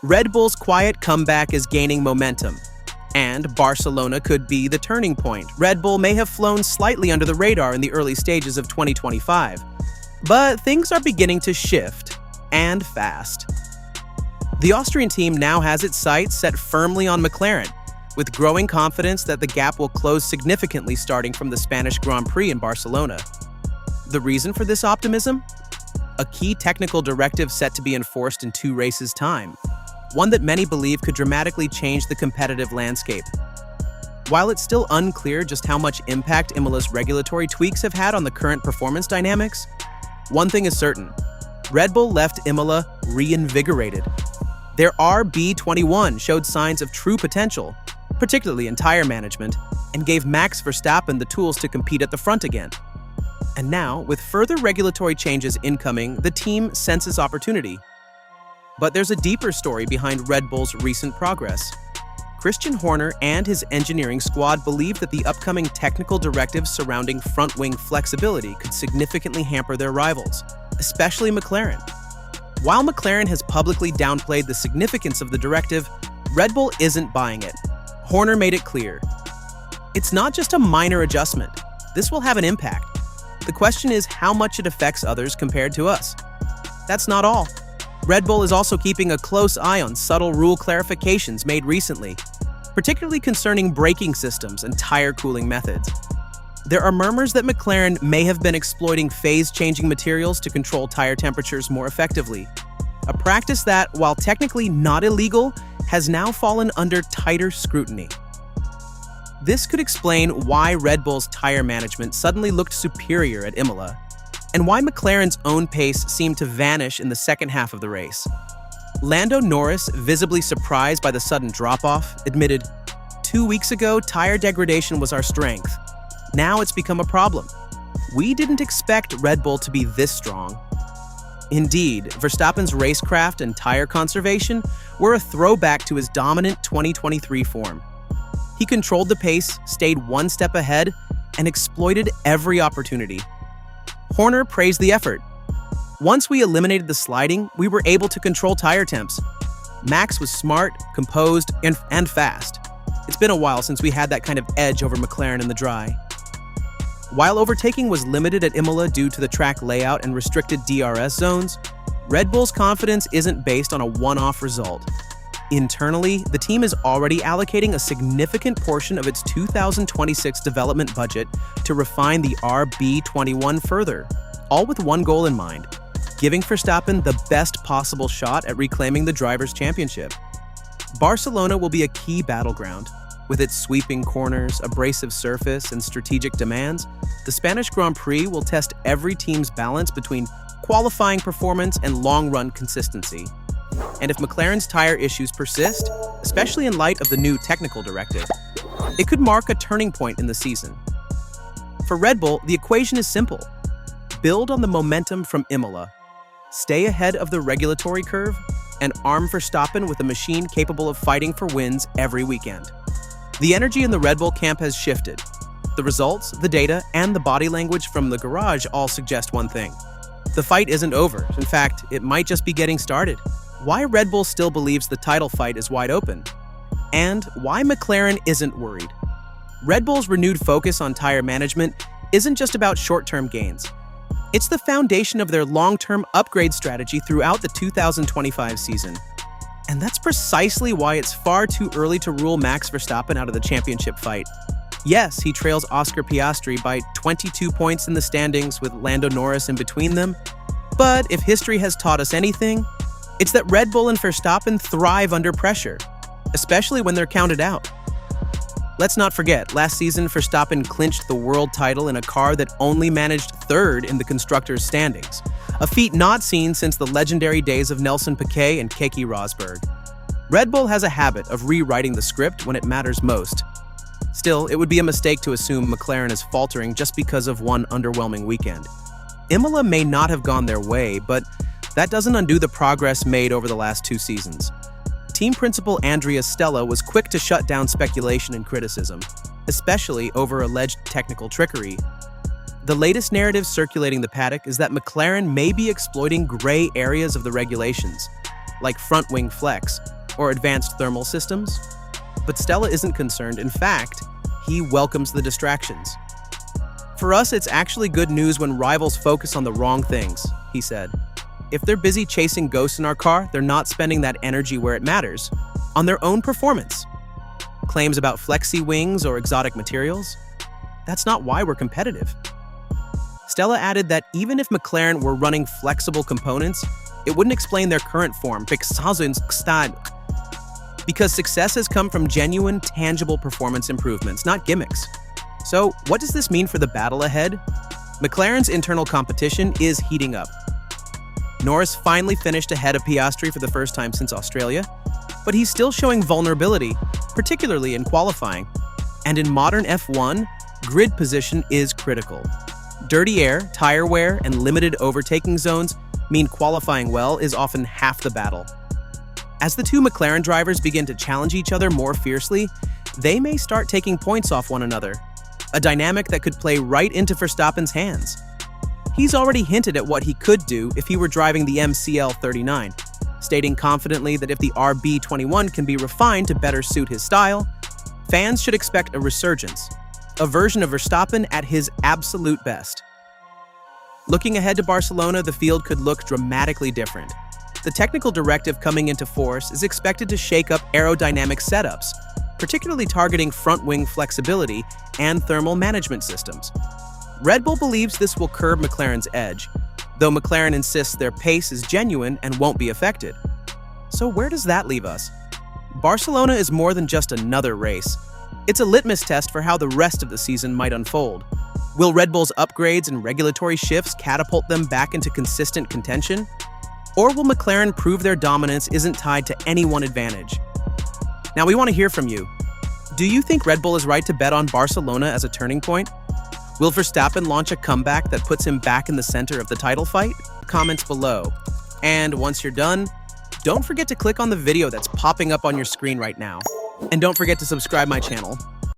Red Bull's quiet comeback is gaining momentum, and Barcelona could be the turning point. Red Bull may have flown slightly under the radar in the early stages of 2025, but things are beginning to shift, and fast. The Austrian team now has its sights set firmly on McLaren, with growing confidence that the gap will close significantly starting from the Spanish Grand Prix in Barcelona. The reason for this optimism? A key technical directive set to be enforced in 2 races' time, one that many believe could dramatically change the competitive landscape. While it's still unclear just how much impact Imola's regulatory tweaks have had on the current performance dynamics, one thing is certain: Red Bull left Imola reinvigorated. Their RB21 showed signs of true potential, particularly in tire management, and gave Max Verstappen the tools to compete at the front again. And now, with further regulatory changes incoming, the team senses opportunity. But there's a deeper story behind Red Bull's recent progress. Christian Horner and his engineering squad believe that the upcoming technical directives surrounding front-wing flexibility could significantly hamper their rivals, especially McLaren. While McLaren has publicly downplayed the significance of the directive, Red Bull isn't buying it. Horner made it clear. It's not just a minor adjustment. This will have an impact. The question is how much it affects others compared to us. That's not all. Red Bull is also keeping a close eye on subtle rule clarifications made recently, particularly concerning braking systems and tire cooling methods. There are murmurs that McLaren may have been exploiting phase-changing materials to control tire temperatures more effectively, a practice that, while technically not illegal, has now fallen under tighter scrutiny. This could explain why Red Bull's tire management suddenly looked superior at Imola, and why McLaren's own pace seemed to vanish in the second half of the race. Lando Norris, visibly surprised by the sudden drop-off, admitted, "2 weeks ago, tire degradation was our strength. Now it's become a problem. We didn't expect Red Bull to be this strong." Indeed, Verstappen's racecraft and tire conservation were a throwback to his dominant 2023 form. He controlled the pace, stayed one step ahead, and exploited every opportunity. Horner praised the effort. "Once we eliminated the sliding, we were able to control tire temps. Max was smart, composed, and fast. It's been a while since we had that kind of edge over McLaren in the dry." While overtaking was limited at Imola due to the track layout and restricted DRS zones, Red Bull's confidence isn't based on a one-off result. Internally, the team is already allocating a significant portion of its 2026 development budget to refine the RB21 further, all with one goal in mind: giving Verstappen the best possible shot at reclaiming the Drivers' Championship. Barcelona will be a key battleground. With its sweeping corners, abrasive surface, and strategic demands, the Spanish Grand Prix will test every team's balance between qualifying performance and long-run consistency. And if McLaren's tire issues persist, especially in light of the new technical directive, it could mark a turning point in the season. For Red Bull, the equation is simple: build on the momentum from Imola, stay ahead of the regulatory curve, and arm Verstappen with a machine capable of fighting for wins every weekend. The energy in the Red Bull camp has shifted. The results, the data, and the body language from the garage all suggest one thing: the fight isn't over. In fact, it might just be getting started. Why Red Bull still believes the title fight is wide open, and why McLaren isn't worried. Red Bull's renewed focus on tire management isn't just about short-term gains. It's the foundation of their long-term upgrade strategy throughout the 2025 season. And that's precisely why it's far too early to rule Max Verstappen out of the championship fight. Yes, he trails Oscar Piastri by 22 points in the standings with Lando Norris in between them, but if history has taught us anything, it's that Red Bull and Verstappen thrive under pressure, especially when they're counted out. Let's not forget, last season Verstappen clinched the world title in a car that only managed third in the constructors' standings, a feat not seen since the legendary days of Nelson Piquet and Keke Rosberg. Red Bull has a habit of rewriting the script when it matters most. Still, it would be a mistake to assume McLaren is faltering just because of one underwhelming weekend. Imola may not have gone their way, but that doesn't undo the progress made over the last 2 seasons. Team principal Andrea Stella was quick to shut down speculation and criticism, especially over alleged technical trickery. The latest narrative circulating the paddock is that McLaren may be exploiting gray areas of the regulations, like front wing flex or advanced thermal systems. But Stella isn't concerned. In fact, he welcomes the distractions. "For us, it's actually good news when rivals focus on the wrong things," he said. "If they're busy chasing ghosts in our car, they're not spending that energy where it matters, on their own performance." Claims about flexi wings or exotic materials? That's not why we're competitive. Stella added that even if McLaren were running flexible components, it wouldn't explain their current form, because success has come from genuine, tangible performance improvements, not gimmicks. So, what does this mean for the battle ahead? McLaren's internal competition is heating up. Norris finally finished ahead of Piastri for the first time since Australia, but he's still showing vulnerability, particularly in qualifying. And in modern F1, grid position is critical. Dirty air, tire wear, and limited overtaking zones mean qualifying well is often half the battle. As the two McLaren drivers begin to challenge each other more fiercely, they may start taking points off one another, a dynamic that could play right into Verstappen's hands. He's already hinted at what he could do if he were driving the MCL39, stating confidently that if the RB21 can be refined to better suit his style, fans should expect a resurgence, a version of Verstappen at his absolute best. Looking ahead to Barcelona, the field could look dramatically different. The technical directive coming into force is expected to shake up aerodynamic setups, particularly targeting front wing flexibility and thermal management systems. Red Bull believes this will curb McLaren's edge, though McLaren insists their pace is genuine and won't be affected. So where does that leave us? Barcelona is more than just another race. It's a litmus test for how the rest of the season might unfold. Will Red Bull's upgrades and regulatory shifts catapult them back into consistent contention? Or will McLaren prove their dominance isn't tied to any one advantage? Now, we want to hear from you. Do you think Red Bull is right to bet on Barcelona as a turning point? Will Verstappen launch a comeback that puts him back in the center of the title fight? Comments below. And once you're done, don't forget to click on the video that's popping up on your screen right now. And don't forget to subscribe my channel.